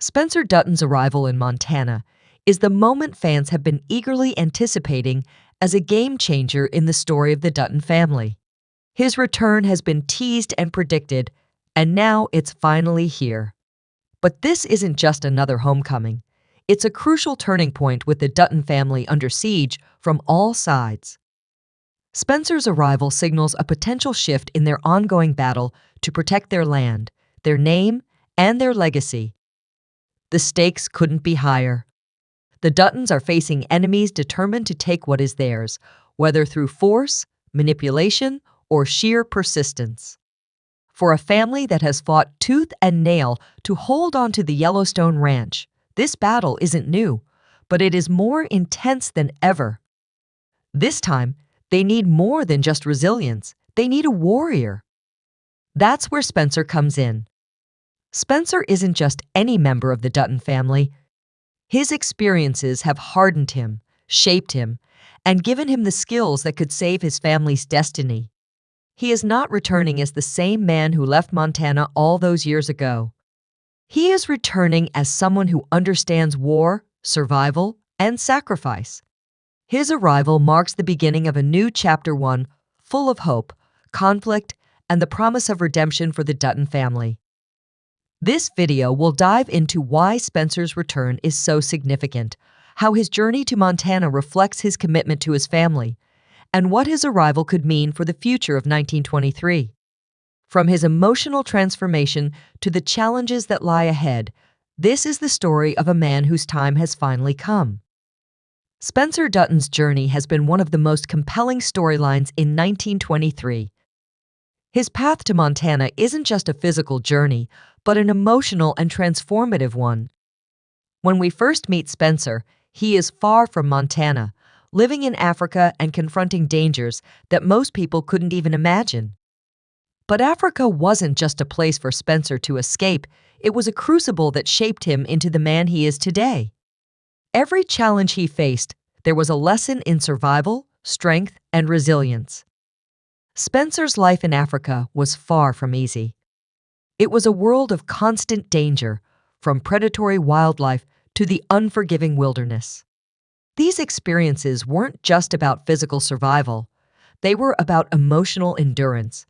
Spencer Dutton's arrival in Montana is the moment fans have been eagerly anticipating as a game changer in the story of the Dutton family. His return has been teased and predicted, and now it's finally here. But this isn't just another homecoming. It's a crucial turning point with the Dutton family under siege from all sides. Spencer's arrival signals a potential shift in their ongoing battle to protect their land, their name, and their legacy. The stakes couldn't be higher. The Duttons are facing enemies determined to take what is theirs, whether through force, manipulation, or sheer persistence. For a family that has fought tooth and nail to hold on to the Yellowstone Ranch, this battle isn't new, but it is more intense than ever. This time, they need more than just resilience. They need a warrior. That's where Spencer comes in. Spencer isn't just any member of the Dutton family. His experiences have hardened him, shaped him, and given him the skills that could save his family's destiny. He is not returning as the same man who left Montana all those years ago. He is returning as someone who understands war, survival, and sacrifice. His arrival marks the beginning of a new chapter 1, full of hope, conflict, and the promise of redemption for the Dutton family. This video will dive into why Spencer's return is so significant, how his journey to Montana reflects his commitment to his family, and what his arrival could mean for the future of 1923. From his emotional transformation to the challenges that lie ahead, this is the story of a man whose time has finally come. Spencer Dutton's journey has been one of the most compelling storylines in 1923. His path to Montana isn't just a physical journey, but an emotional and transformative one. When we first meet Spencer, he is far from Montana, living in Africa and confronting dangers that most people couldn't even imagine. But Africa wasn't just a place for Spencer to escape, it was a crucible that shaped him into the man he is today. Every challenge he faced, there was a lesson in survival, strength, and resilience. Spencer's life in Africa was far from easy. It was a world of constant danger, from predatory wildlife to the unforgiving wilderness. These experiences weren't just about physical survival, they were about emotional endurance.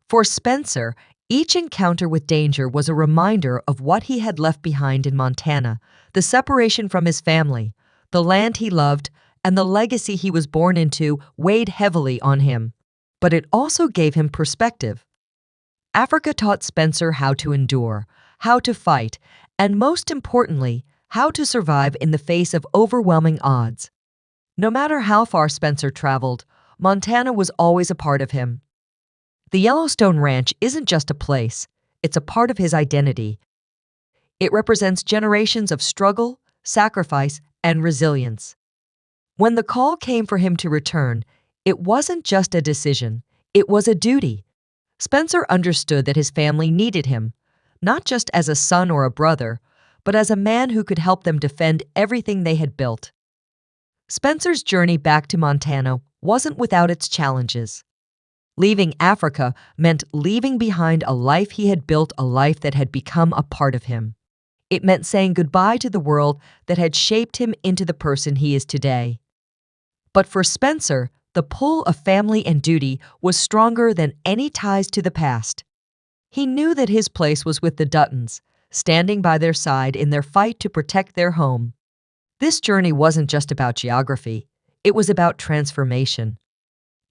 For Spencer, each encounter with danger was a reminder of what he had left behind in Montana, the separation from his family, the land he loved, and the legacy he was born into weighed heavily on him. But it also gave him perspective. Africa taught Spencer how to endure, how to fight, and most importantly, how to survive in the face of overwhelming odds. No matter how far Spencer traveled, Montana was always a part of him. The Yellowstone Ranch isn't just a place, it's a part of his identity. It represents generations of struggle, sacrifice, and resilience. When the call came for him to return, it wasn't just a decision, it was a duty. Spencer understood that his family needed him, not just as a son or a brother, but as a man who could help them defend everything they had built. Spencer's journey back to Montana wasn't without its challenges. Leaving Africa meant leaving behind a life he had built, a life that had become a part of him. It meant saying goodbye to the world that had shaped him into the person he is today. But for Spencer, the pull of family and duty was stronger than any ties to the past. He knew that his place was with the Duttons, standing by their side in their fight to protect their home. This journey wasn't just about geography, it was about transformation.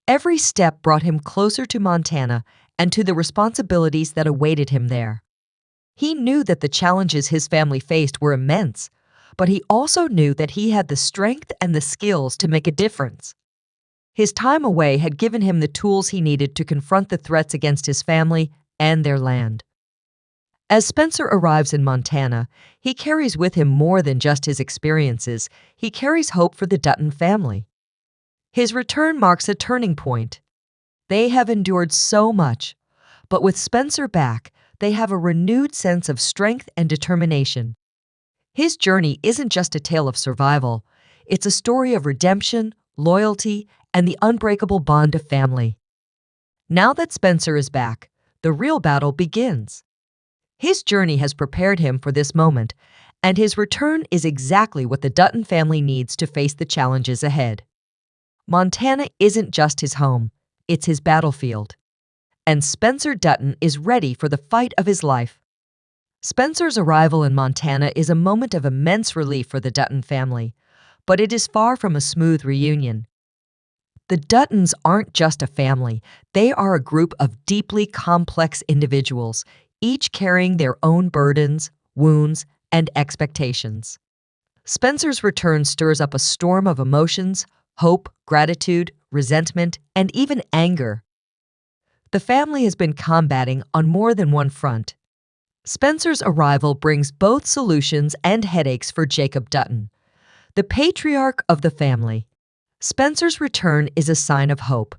Every step brought him closer to Montana and to the responsibilities that awaited him there. He knew that the challenges his family faced were immense, but he also knew that he had the strength and the skills to make a difference. His time away had given him the tools he needed to confront the threats against his family and their land. As Spencer arrives in Montana, he carries with him more than just his experiences. He carries hope for the Dutton family. His return marks a turning point. They have endured so much, but with Spencer back, they have a renewed sense of strength and determination. His journey isn't just a tale of survival, it's a story of redemption, loyalty, and the unbreakable bond of family. Now that Spencer is back, the real battle begins. His journey has prepared him for this moment, and his return is exactly what the Dutton family needs to face the challenges ahead. Montana isn't just his home, it's his battlefield. And Spencer Dutton is ready for the fight of his life. Spencer's arrival in Montana is a moment of immense relief for the Dutton family, but it is far from a smooth reunion. The Duttons aren't just a family, they are a group of deeply complex individuals, each carrying their own burdens, wounds, and expectations. Spencer's return stirs up a storm of emotions, hope, gratitude, resentment, and even anger. The family has been combating on more than one front. Spencer's arrival brings both solutions and headaches for Jacob Dutton, the patriarch of the family. Spencer's return is a sign of hope.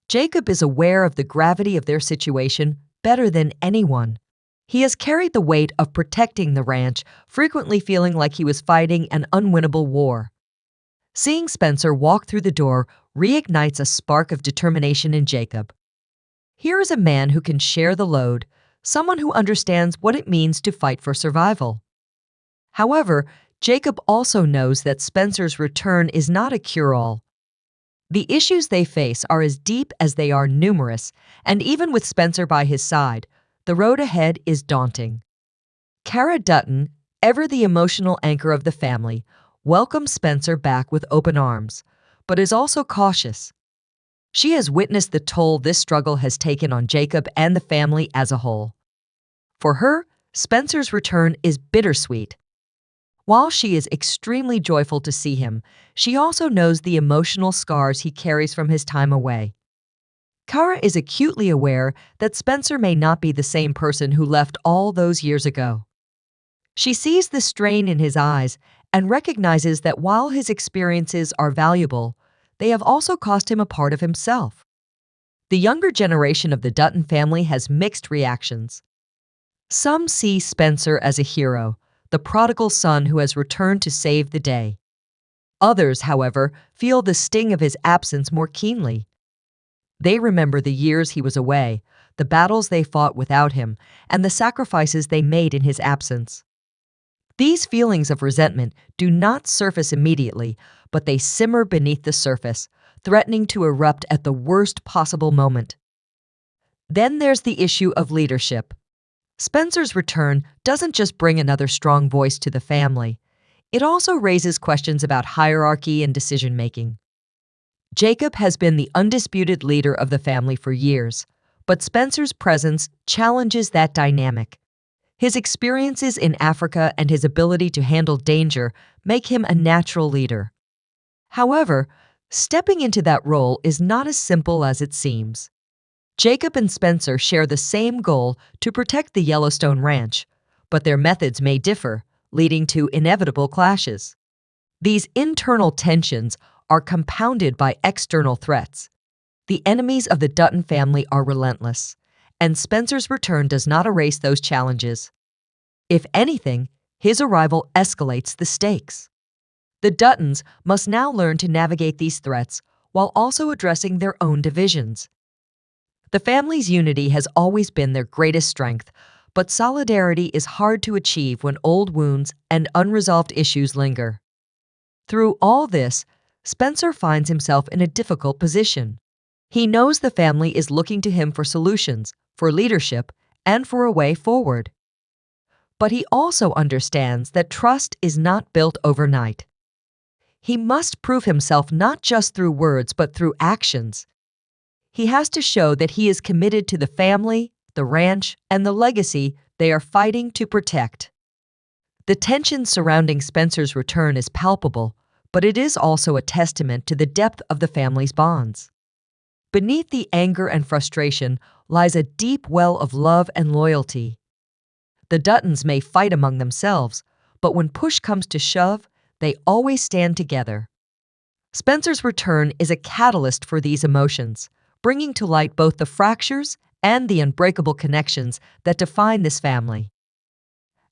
Jacob is aware of the gravity of their situation better than anyone. He has carried the weight of protecting the ranch, frequently feeling like he was fighting an unwinnable war. Seeing Spencer walk through the door reignites a spark of determination in Jacob. Here is a man who can share the load, someone who understands what it means to fight for survival. However, Jacob also knows that Spencer's return is not a cure-all. The issues they face are as deep as they are numerous, and even with Spencer by his side, the road ahead is daunting. Cara Dutton, ever the emotional anchor of the family, welcomes Spencer back with open arms, but is also cautious. She has witnessed the toll this struggle has taken on Jacob and the family as a whole. For her, Spencer's return is bittersweet. While she is extremely joyful to see him, she also knows the emotional scars he carries from his time away. Cara is acutely aware that Spencer may not be the same person who left all those years ago. She sees the strain in his eyes and recognizes that while his experiences are valuable, they have also cost him a part of himself. The younger generation of the Dutton family has mixed reactions. Some see Spencer as a hero, the prodigal son who has returned to save the day. Others, however, feel the sting of his absence more keenly. They remember the years he was away, the battles they fought without him, and the sacrifices they made in his absence. These feelings of resentment do not surface immediately, but they simmer beneath the surface, threatening to erupt at the worst possible moment. Then there's the issue of leadership. Spencer's return doesn't just bring another strong voice to the family. It also raises questions about hierarchy and decision-making. Jacob has been the undisputed leader of the family for years, but Spencer's presence challenges that dynamic. His experiences in Africa and his ability to handle danger make him a natural leader. However, stepping into that role is not as simple as it seems. Jacob and Spencer share the same goal to protect the Yellowstone Ranch, but their methods may differ, leading to inevitable clashes. These internal tensions are compounded by external threats. The enemies of the Dutton family are relentless, and Spencer's return does not erase those challenges. If anything, his arrival escalates the stakes. The Duttons must now learn to navigate these threats while also addressing their own divisions. The family's unity has always been their greatest strength, but solidarity is hard to achieve when old wounds and unresolved issues linger. Through all this, Spencer finds himself in a difficult position. He knows the family is looking to him for solutions, for leadership, and for a way forward. But he also understands that trust is not built overnight. He must prove himself not just through words but through actions. He has to show that he is committed to the family, the ranch, and the legacy they are fighting to protect. The tension surrounding Spencer's return is palpable, but it is also a testament to the depth of the family's bonds. Beneath the anger and frustration lies a deep well of love and loyalty. The Duttons may fight among themselves, but when push comes to shove, they always stand together. Spencer's return is a catalyst for these emotions, bringing to light both the fractures and the unbreakable connections that define this family.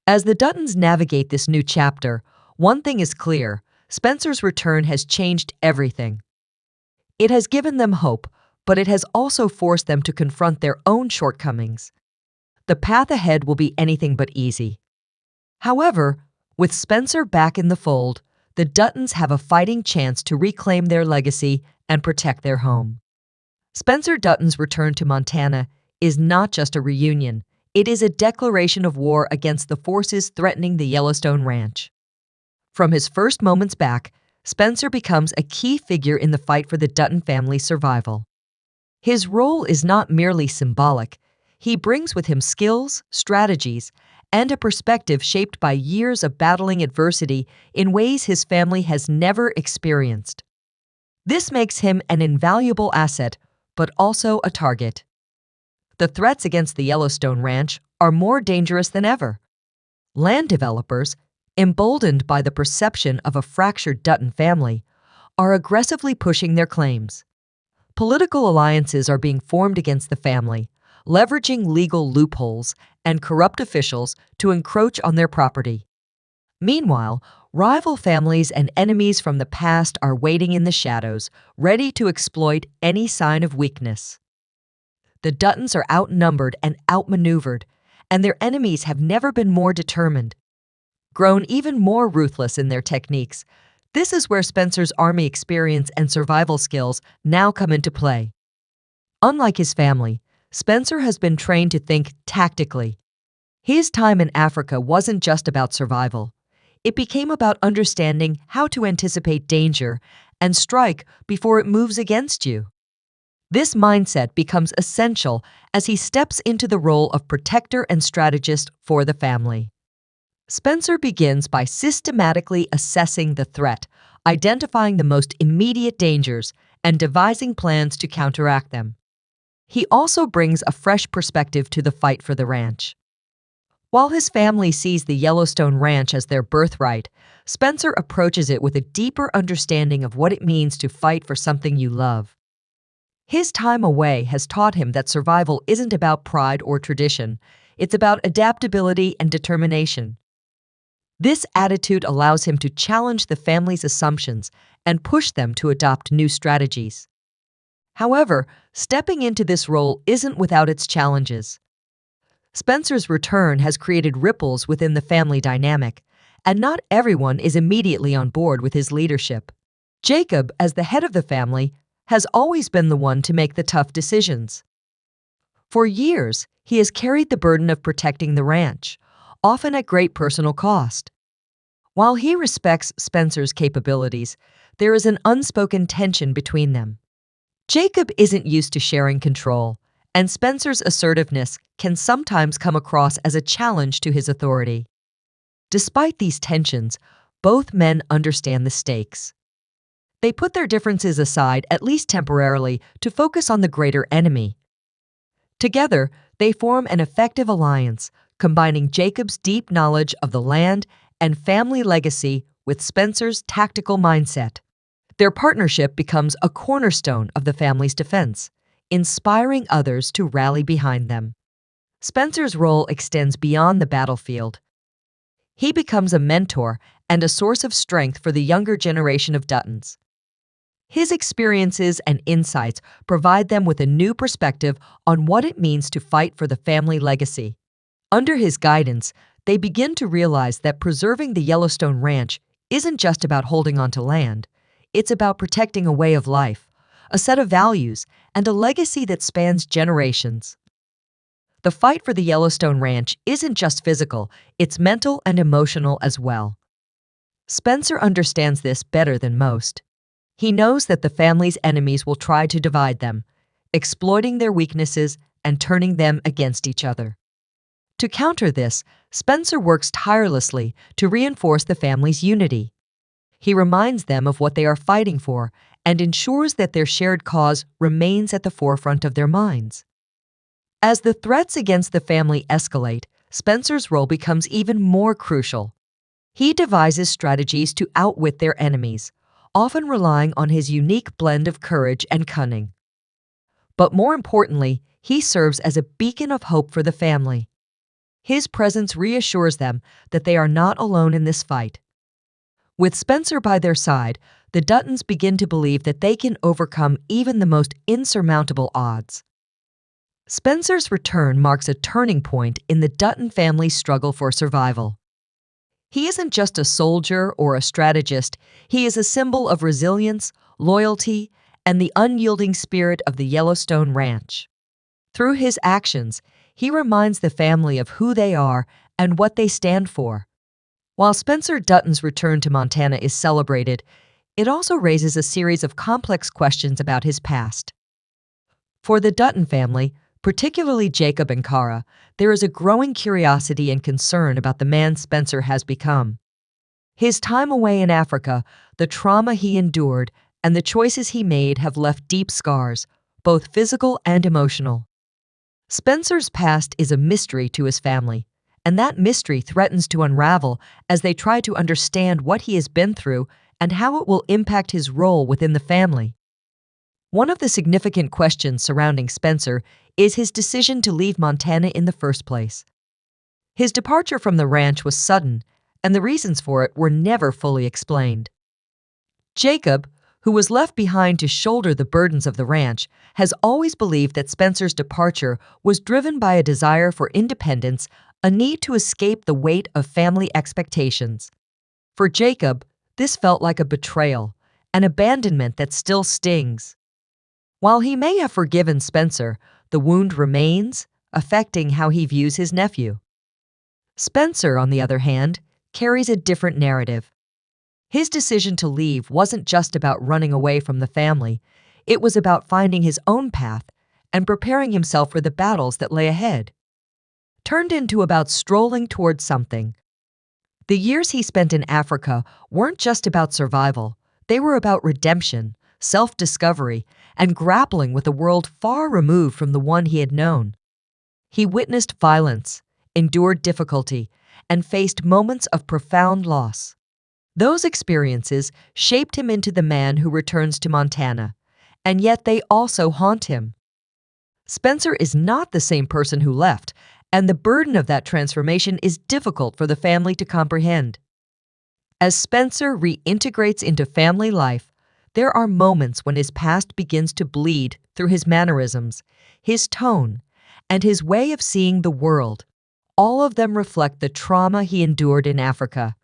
As the Duttons navigate this new chapter, one thing is clear: Spencer's return has changed everything. It has given them hope, but it has also forced them to confront their own shortcomings. the path ahead will be anything but easy. However, with Spencer back in the fold, the Duttons have a fighting chance to reclaim their legacy and protect their home. Spencer Dutton's return to Montana is not just a reunion, it is a declaration of war against the forces threatening the Yellowstone Ranch. From his first moments back, Spencer becomes a key figure in the fight for the Dutton family's survival. His role is not merely symbolic, he brings with him skills, strategies, and a perspective shaped by years of battling adversity in ways his family has never experienced. This makes him an invaluable asset, but also a target. The threats against the Yellowstone Ranch are more dangerous than ever. Land developers, emboldened by the perception of a fractured Dutton family, are aggressively pushing their claims. Political alliances are being formed against the family, leveraging legal loopholes and corrupt officials to encroach on their property. Meanwhile, rival families and enemies from the past are waiting in the shadows, ready to exploit any sign of weakness. The Duttons are outnumbered and outmaneuvered, and their enemies have never been more determined. Grown even more ruthless in their techniques, this is where Spencer's army experience and survival skills now come into play. Unlike his family, Spencer has been trained to think tactically. His time in Africa wasn't just about survival. It became about understanding how to anticipate danger and strike before it moves against you. This mindset becomes essential as he steps into the role of protector and strategist for the family. Spencer begins by systematically assessing the threat, identifying the most immediate dangers, and devising plans to counteract them. He also brings a fresh perspective to the fight for the ranch. While his family sees the Yellowstone Ranch as their birthright, Spencer approaches it with a deeper understanding of what it means to fight for something you love. His time away has taught him that survival isn't about pride or tradition, it's about adaptability and determination. This attitude allows him to challenge the family's assumptions and push them to adopt new strategies. However, stepping into this role isn't without its challenges. Spencer's return has created ripples within the family dynamic, and not everyone is immediately on board with his leadership. Jacob, as the head of the family, has always been the one to make the tough decisions. For years, he has carried the burden of protecting the ranch, often at great personal cost. While he respects Spencer's capabilities, there is an unspoken tension between them. Jacob isn't used to sharing control, and Spencer's assertiveness can sometimes come across as a challenge to his authority. Despite these tensions, both men understand the stakes. They put their differences aside, at least temporarily, to focus on the greater enemy. Together, they form an effective alliance, combining Jacob's deep knowledge of the land and family legacy with Spencer's tactical mindset. Their partnership becomes a cornerstone of the family's defense, inspiring others to rally behind them. Spencer's role extends beyond the battlefield. He becomes a mentor and a source of strength for the younger generation of Duttons. His experiences and insights provide them with a new perspective on what it means to fight for the family legacy. Under his guidance, they begin to realize that preserving the Yellowstone Ranch isn't just about holding onto land. It's about protecting a way of life, a set of values, and a legacy that spans generations. The fight for the Yellowstone Ranch isn't just physical, it's mental and emotional as well. Spencer understands this better than most. He knows that the family's enemies will try to divide them, exploiting their weaknesses and turning them against each other. To counter this, Spencer works tirelessly to reinforce the family's unity. He reminds them of what they are fighting for and ensures that their shared cause remains at the forefront of their minds. As the threats against the family escalate, Spencer's role becomes even more crucial. He devises strategies to outwit their enemies, often relying on his unique blend of courage and cunning. But more importantly, he serves as a beacon of hope for the family. His presence reassures them that they are not alone in this fight. With Spencer by their side, the Duttons begin to believe that they can overcome even the most insurmountable odds. Spencer's return marks a turning point in the Dutton family's struggle for survival. He isn't just a soldier or a strategist, he is a symbol of resilience, loyalty, and the unyielding spirit of the Yellowstone Ranch. Through his actions, he reminds the family of who they are and what they stand for. While Spencer Dutton's return to Montana is celebrated, it also raises a series of complex questions about his past. For the Dutton family, particularly Jacob and Kara, there is a growing curiosity and concern about the man Spencer has become. His time away in Africa, the trauma he endured, and the choices he made have left deep scars, both physical and emotional. Spencer's past is a mystery to his family, and that mystery threatens to unravel as they try to understand what he has been through and how it will impact his role within the family. One of the significant questions surrounding Spencer is his decision to leave Montana in the first place. His departure from the ranch was sudden, and the reasons for it were never fully explained. Jacob, who was left behind to shoulder the burdens of the ranch, has always believed that Spencer's departure was driven by a desire for independence, a need to escape the weight of family expectations. For Jacob, this felt like a betrayal, an abandonment that still stings. While he may have forgiven Spencer, the wound remains, affecting how he views his nephew. Spencer, on the other hand, carries a different narrative. His decision to leave wasn't just about running away from the family, it was about finding his own path and preparing himself for the battles that lay ahead. Turned into about strolling towards something. The years he spent in Africa weren't just about survival, they were about redemption, self-discovery, and grappling with a world far removed from the one he had known. He witnessed violence, endured difficulty, and faced moments of profound loss. Those experiences shaped him into the man who returns to Montana, and yet they also haunt him. Spencer is not the same person who left, and the burden of that transformation is difficult for the family to comprehend. As Spencer reintegrates into family life, there are moments when his past begins to bleed through his mannerisms, his tone, and his way of seeing the world. All of them reflect the trauma he endured in Africa.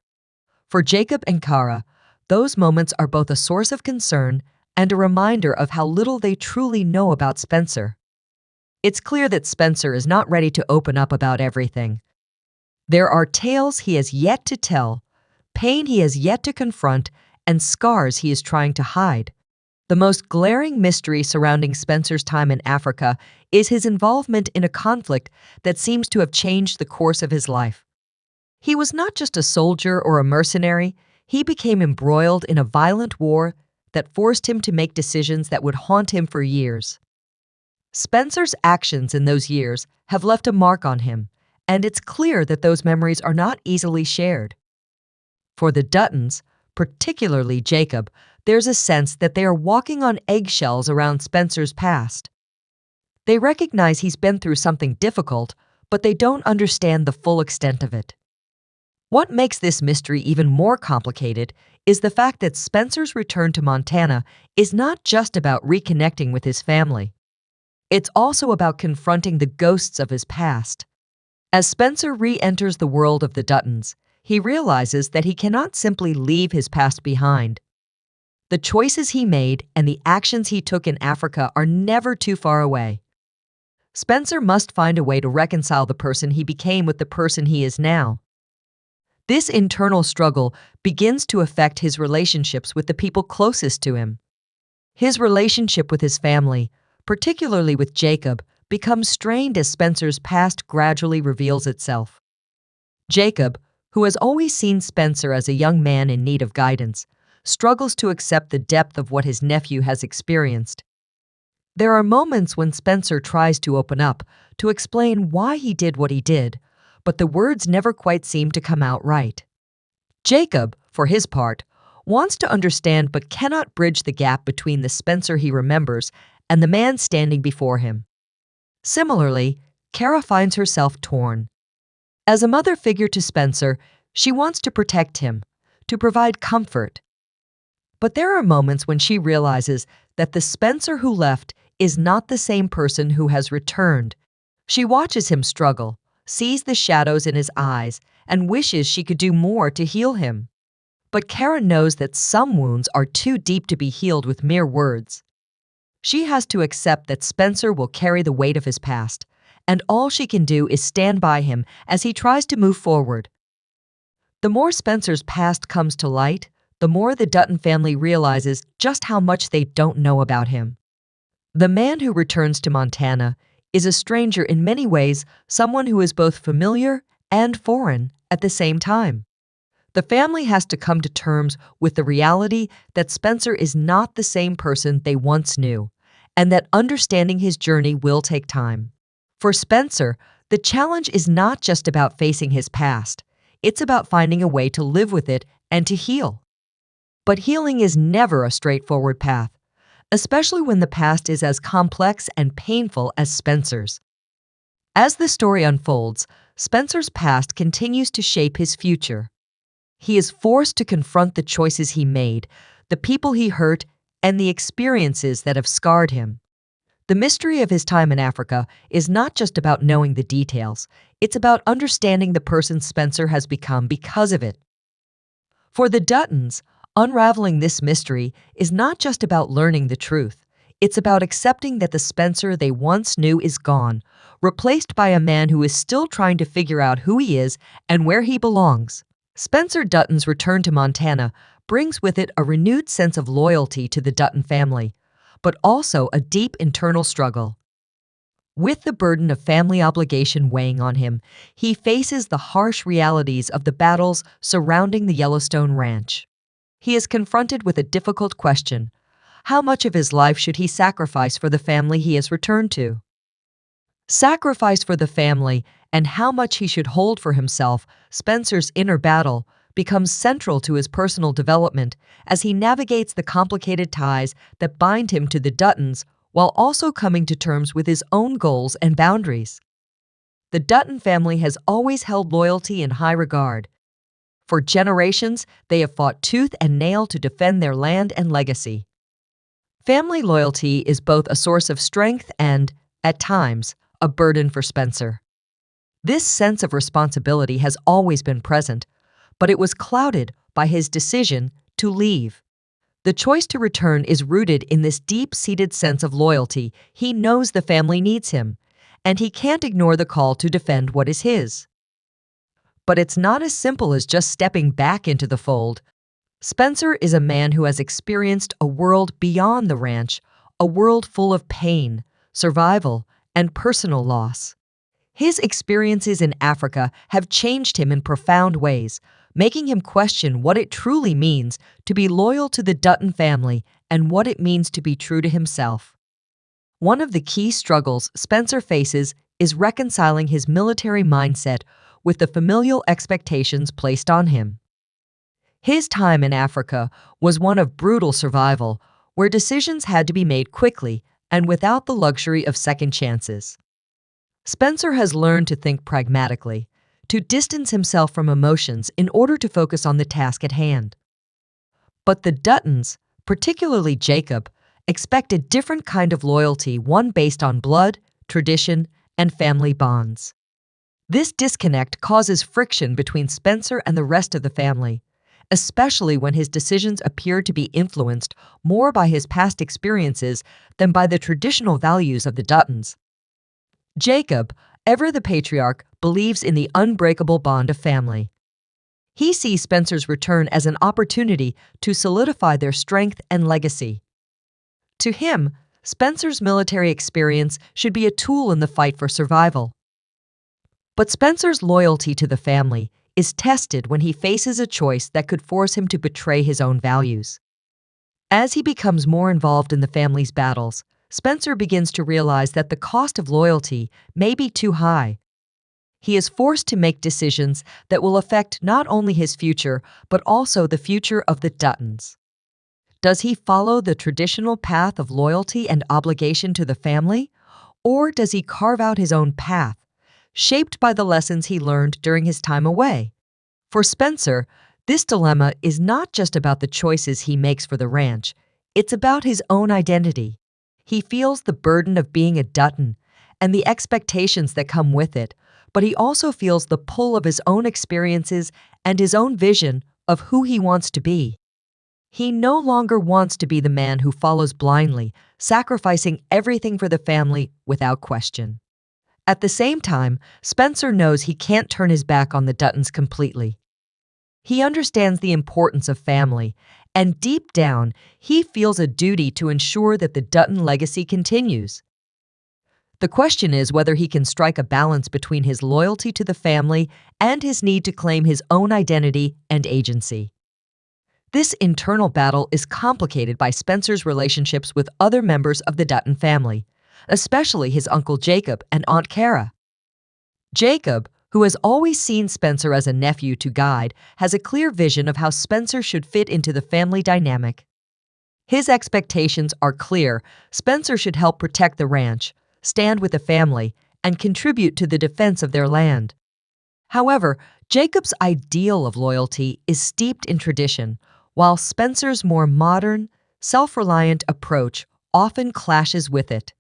For Jacob and Kara, those moments are both a source of concern and a reminder of how little they truly know about Spencer. It's clear that Spencer is not ready to open up about everything. There are tales he has yet to tell, pain he has yet to confront, and scars he is trying to hide. The most glaring mystery surrounding Spencer's time in Africa is his involvement in a conflict that seems to have changed the course of his life. He was not just a soldier or a mercenary, he became embroiled in a violent war that forced him to make decisions that would haunt him for years. Spencer's actions in those years have left a mark on him, and it's clear that those memories are not easily shared. For the Duttons, particularly Jacob, there's a sense that they are walking on eggshells around Spencer's past. They recognize he's been through something difficult, but they don't understand the full extent of it. What makes this mystery even more complicated is the fact that Spencer's return to Montana is not just about reconnecting with his family. It's also about confronting the ghosts of his past. As Spencer re-enters the world of the Duttons, he realizes that he cannot simply leave his past behind. The choices he made and the actions he took in Africa are never too far away. Spencer must find a way to reconcile the person he became with the person he is now. This internal struggle begins to affect his relationships with the people closest to him. His relationship with his family, particularly with Jacob, becomes strained as Spencer's past gradually reveals itself. Jacob, who has always seen Spencer as a young man in need of guidance, struggles to accept the depth of what his nephew has experienced. There are moments when Spencer tries to open up, to explain why he did what he did, but the words never quite seem to come out right. Jacob, for his part, wants to understand but cannot bridge the gap between the Spencer he remembers and the man standing before him. Similarly, Kara finds herself torn. As a mother figure to Spencer, she wants to protect him, to provide comfort. But there are moments when she realizes that the Spencer who left is not the same person who has returned. She watches him struggle, sees the shadows in his eyes, and wishes she could do more to heal him. But Karen knows that some wounds are too deep to be healed with mere words. She has to accept that Spencer will carry the weight of his past, and all she can do is stand by him as he tries to move forward. The more Spencer's past comes to light, the more the Dutton family realizes just how much they don't know about him. The man who returns to Montana is a stranger in many ways, someone who is both familiar and foreign at the same time. The family has to come to terms with the reality that Spencer is not the same person they once knew, and that understanding his journey will take time. For Spencer, the challenge is not just about facing his past, it's about finding a way to live with it and to heal. But healing is never a straightforward path, especially when the past is as complex and painful as Spencer's. As the story unfolds, Spencer's past continues to shape his future. He is forced to confront the choices he made, the people he hurt, and the experiences that have scarred him. The mystery of his time in Africa is not just about knowing the details, it's about understanding the person Spencer has become because of it. For the Duttons, unraveling this mystery is not just about learning the truth, it's about accepting that the Spencer they once knew is gone, replaced by a man who is still trying to figure out who he is and where he belongs. Spencer Dutton's return to Montana brings with it a renewed sense of loyalty to the Dutton family, but also a deep internal struggle. With the burden of family obligation weighing on him, he faces the harsh realities of the battles surrounding the Yellowstone Ranch. He is confronted with a difficult question: how much of his life should he sacrifice for the family he has returned to? Sacrifice for the family and how much he should hold for himself, Spencer's inner battle becomes central to his personal development as he navigates the complicated ties that bind him to the Duttons while also coming to terms with his own goals and boundaries. The Dutton family has always held loyalty in high regard. For generations, they have fought tooth and nail to defend their land and legacy. Family loyalty is both a source of strength and, at times, a burden for Spencer. This sense of responsibility has always been present, but it was clouded by his decision to leave. The choice to return is rooted in this deep-seated sense of loyalty. He knows the family needs him, and he can't ignore the call to defend what is his. But it's not as simple as just stepping back into the fold. Spencer is a man who has experienced a world beyond the ranch, a world full of pain, survival, and personal loss. His experiences in Africa have changed him in profound ways, making him question what it truly means to be loyal to the Dutton family and what it means to be true to himself. One of the key struggles Spencer faces is reconciling his military mindset with the familial expectations placed on him. His time in Africa was one of brutal survival, where decisions had to be made quickly and without the luxury of second chances. Spencer has learned to think pragmatically, to distance himself from emotions in order to focus on the task at hand. But the Duttons, particularly Jacob, expect a different kind of loyalty, one based on blood, tradition, and family bonds. This disconnect causes friction between Spencer and the rest of the family, especially when his decisions appear to be influenced more by his past experiences than by the traditional values of the Duttons. Jacob, ever the patriarch, believes in the unbreakable bond of family. He sees Spencer's return as an opportunity to solidify their strength and legacy. To him, Spencer's military experience should be a tool in the fight for survival. But Spencer's loyalty to the family is tested when he faces a choice that could force him to betray his own values. As he becomes more involved in the family's battles, Spencer begins to realize that the cost of loyalty may be too high. He is forced to make decisions that will affect not only his future, but also the future of the Duttons. Does he follow the traditional path of loyalty and obligation to the family, or does he carve out his own path, shaped by the lessons he learned during his time away? For Spencer, This dilemma is not just about the choices he makes for the ranch, it's about his own identity. He feels the burden of being a Dutton and the expectations that come with it, but he also feels the pull of his own experiences and his own vision of who he wants to be. He no longer wants to be the man who follows blindly, sacrificing everything for the family without question. At the same time, Spencer knows he can't turn his back on the Duttons completely. He understands the importance of family, and deep down, he feels a duty to ensure that the Dutton legacy continues. The question is whether he can strike a balance between his loyalty to the family and his need to claim his own identity and agency. This internal battle is complicated by Spencer's relationships with other members of the Dutton family, especially his uncle Jacob and Aunt Cara. Jacob, who has always seen Spencer as a nephew to guide, has a clear vision of how Spencer should fit into the family dynamic. His expectations are clear. Spencer should help protect the ranch, stand with the family, and contribute to the defense of their land. However, Jacob's ideal of loyalty is steeped in tradition, while Spencer's more modern, self-reliant approach often clashes with it.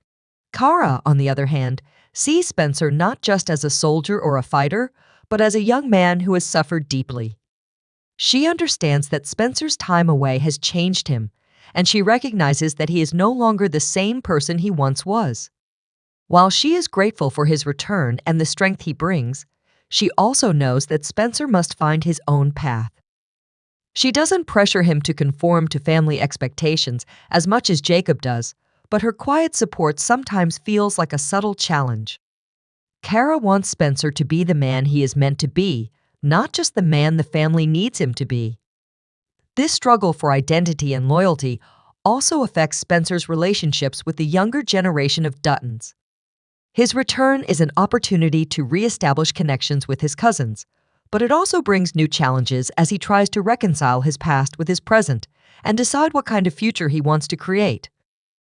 Cara, on the other hand, sees Spencer not just as a soldier or a fighter, but as a young man who has suffered deeply. She understands that Spencer's time away has changed him, and she recognizes that he is no longer the same person he once was. While she is grateful for his return and the strength he brings, she also knows that Spencer must find his own path. She doesn't pressure him to conform to family expectations as much as Jacob does, but her quiet support sometimes feels like a subtle challenge. Cara wants Spencer to be the man he is meant to be, not just the man the family needs him to be. This struggle for identity and loyalty also affects Spencer's relationships with the younger generation of Duttons. His return is an opportunity to reestablish connections with his cousins, but it also brings new challenges as he tries to reconcile his past with his present and decide what kind of future he wants to create.